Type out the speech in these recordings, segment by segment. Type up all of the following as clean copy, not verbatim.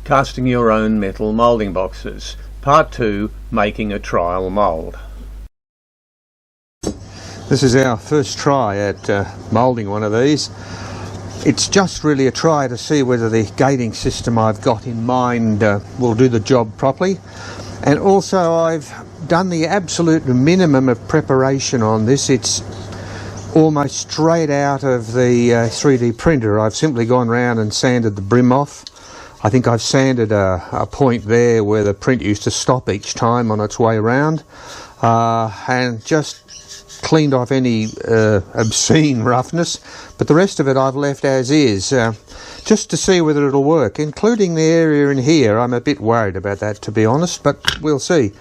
Casting your own metal moulding boxes. Part 2, making a trial mould. This is our first try at moulding one of these. It's just really a try to see whether the gating system I've got in mind will do the job properly. And also I've done the absolute minimum of preparation on this. It's almost straight out of the 3D printer. I've simply gone round and sanded the brim off. I think I've sanded a point there where the print used to stop each time on its way around, and just cleaned off any obscene roughness, but the rest of it I've left as is, just to see whether it'll work, including the area in here. I'm a bit worried about that, to be honest, but we'll see.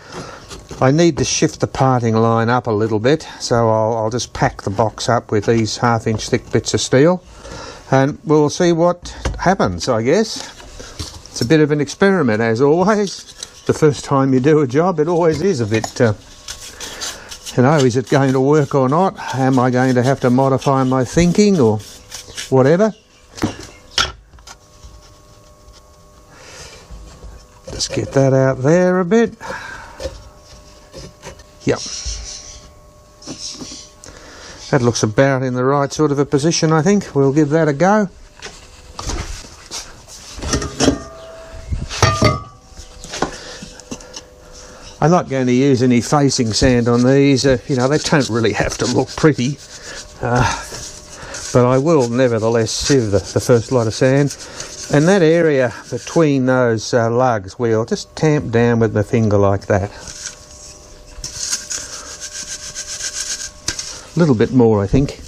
I need to shift the parting line up a little bit, so I'll just pack the box up with these 1/2 inch thick bits of steel, and we'll see what happens, I guess. It's a bit of an experiment, as always. The first time you do a job, it always is a bit, you know, is it going to work or not? Am I going to have to modify my thinking or whatever? Just get that out there a bit. Yep. That looks about in the right sort of a position, I think. We'll give that a go. I'm not going to use any facing sand on these. You know, they don't really have to look pretty. But I will nevertheless sieve the first lot of sand. And that area between those lugs, we'll just tamp down with my finger like that. A little bit more, I think.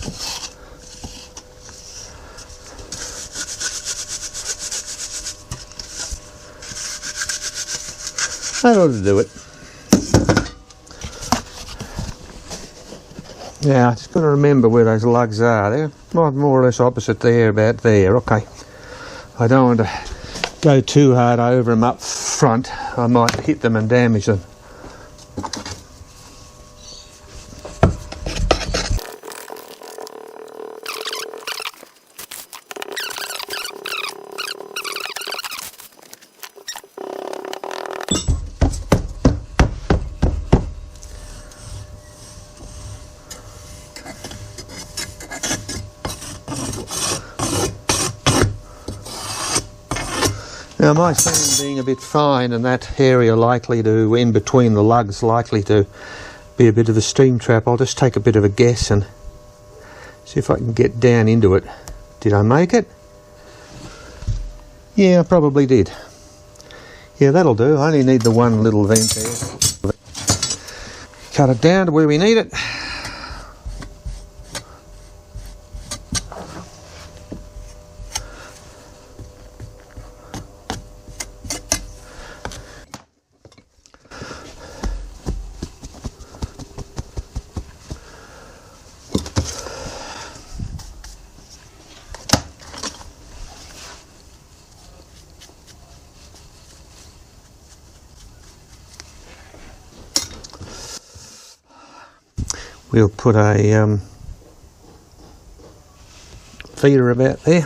That ought to do it. Yeah, I just got to remember where those lugs are. They're more or less opposite there, about there. Okay. I don't want to go too hard over them up front. I might hit them and damage them. Now, my sand being a bit fine and that area likely to, in between the lugs, likely to be a bit of a steam trap, I'll just take a bit of a guess and see if I can get down into it. Did I make it? Yeah, I probably did. Yeah, that'll do. I only need the one little vent there. Cut it down to where we need it. We'll put a feeder about there.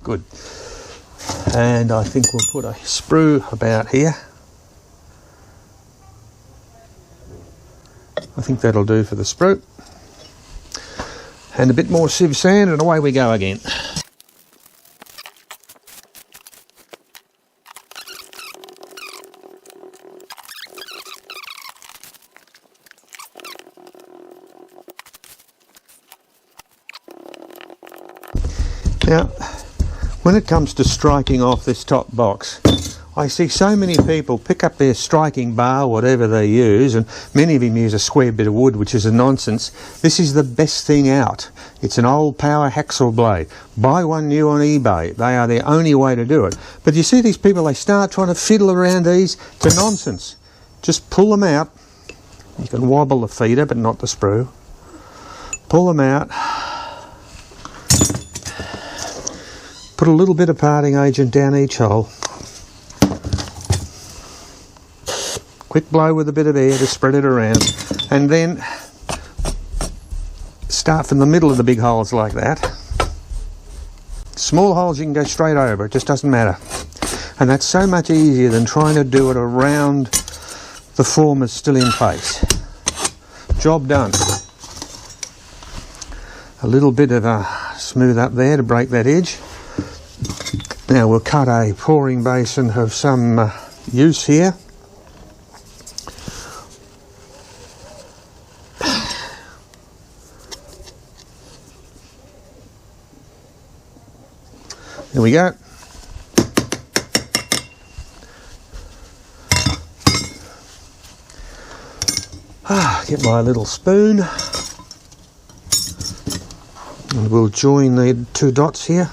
Good. And I think we'll put a sprue about here. I think that'll do for the sprue. And a bit more sieve sand and away we go again. Now, when it comes to striking off this top box, I see so many people pick up their striking bar, whatever they use, and many of them use a square bit of wood, which is a nonsense. This is the best thing out. It's an old power hacksaw blade. Buy one new on eBay. They are the only way to do it. But you see these people, they start trying to fiddle around these. It's a nonsense. Just pull them out. You can wobble the feeder, but not the sprue. Pull them out. Put a little bit of parting agent down each hole. Quick blow with a bit of air to spread it around. And then start from the middle of the big holes like that. Small holes you can go straight over, it just doesn't matter. And that's so much easier than trying to do it around the form is still in place. Job done. A little bit of a smooth up there to break that edge. Now we'll cut a pouring basin of some use here. There we go. Get my little spoon and we'll join the two dots here.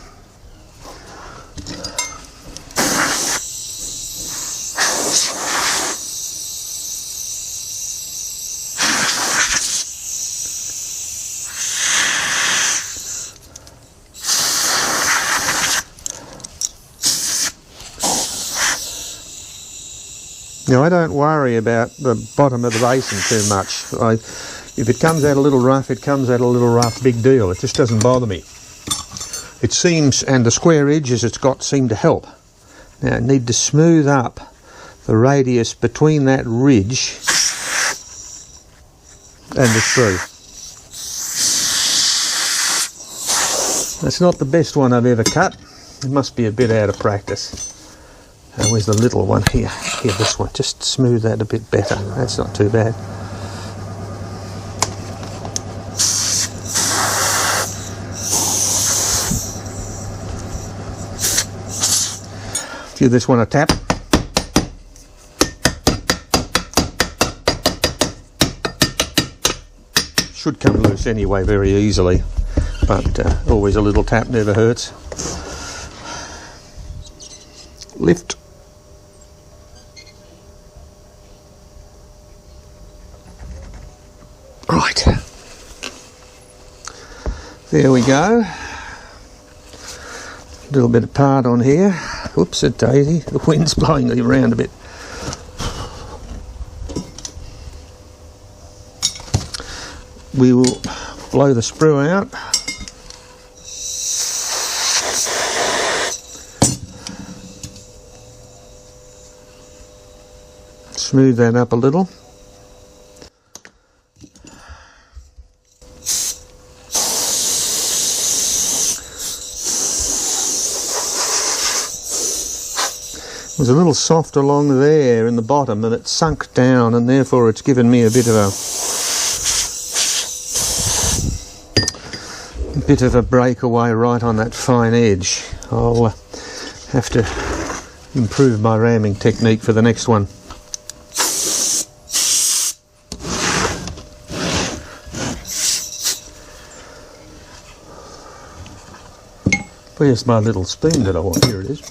Now I don't worry about the bottom of the basin too much. If it comes out a little rough, it comes out a little rough, big deal. It just doesn't bother me. It seems, and the square edges it's got seem to help. Now I need to smooth up the radius between that ridge and the sprue. That's not the best one I've ever cut. It must be a bit out of practice. Where's the little one? Here, this one. Just smooth that a bit better. That's not too bad. Give this one a tap. Should come loose anyway very easily, but always a little tap never hurts. Lift. Right, there we go. A little bit apart on here. Whoops, a daisy. The wind's blowing me around a bit. We will blow the sprue out. Smooth that up a little. It was a little soft along there in the bottom and it sunk down, and therefore it's given me a bit of a breakaway right on that fine edge. I'll have to improve my ramming technique for the next one. Where's my little spoon that I want? Here it is.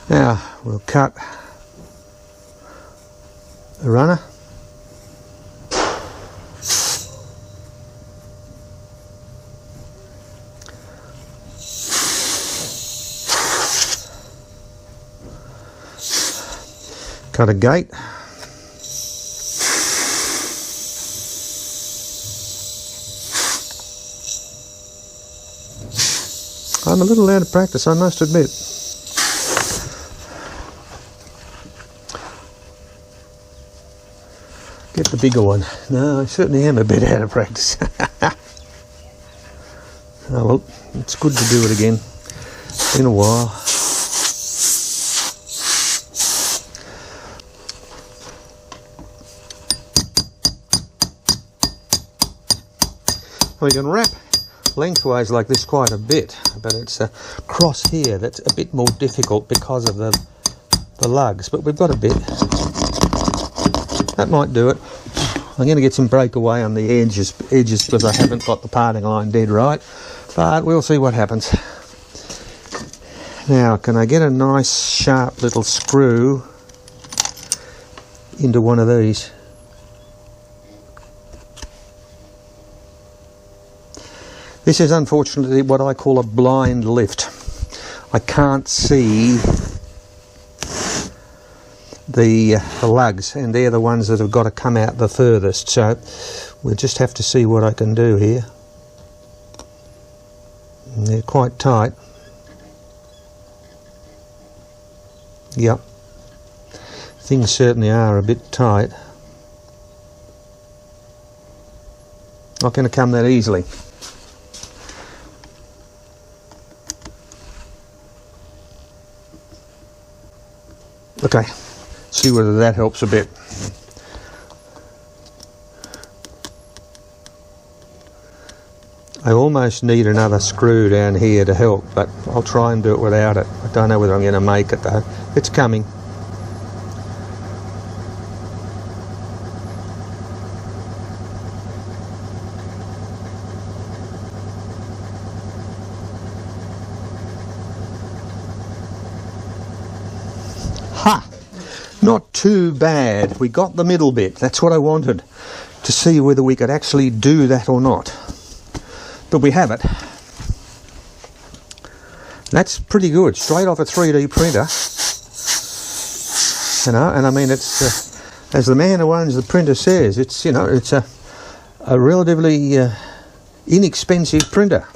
Now we'll cut the runner. Cut a gate. I'm a little out of practice, I must admit. Get the bigger one. No, I certainly am a bit out of practice. Oh well, it's good to do it again. It's been a while. We can wrap lengthways like this quite a bit, but it's a cross here that's a bit more difficult because of the lugs, but we've got a bit. That might do it. I'm going to get some breakaway on the edges because I haven't got the parting line dead right, but we'll see what happens. Now, can I get a nice sharp little screw into one of these? This is unfortunately what I call a blind lift. I can't see the lugs, and they're the ones that have got to come out the furthest. So we'll just have to see what I can do here. And they're quite tight. Yep, things certainly are a bit tight. Not going to come that easily. Okay, see whether that helps a bit. I almost need another screw down here to help, but I'll try and do it without it. I don't know whether I'm going to make it though. It's coming. Ha! Not too bad. We got the middle bit. That's what I wanted, to see whether we could actually do that or not. But we have it. That's pretty good, straight off a 3D printer. You know, and I mean, it's as the man who owns the printer says, it's, you know, it's a relatively inexpensive printer.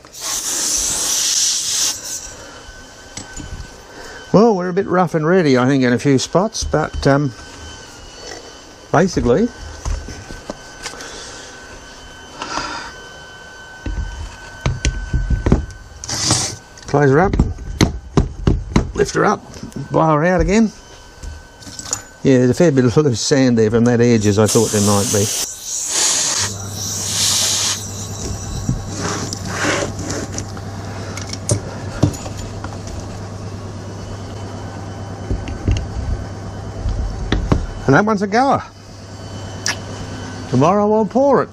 Well, we're a bit rough and ready, I think, in a few spots, but basically, close her up, lift her up, blow her out again. Yeah, there's a fair bit of loose sand there from that edge, as I thought there might be. And that one's a goer. Tomorrow I'll pour it.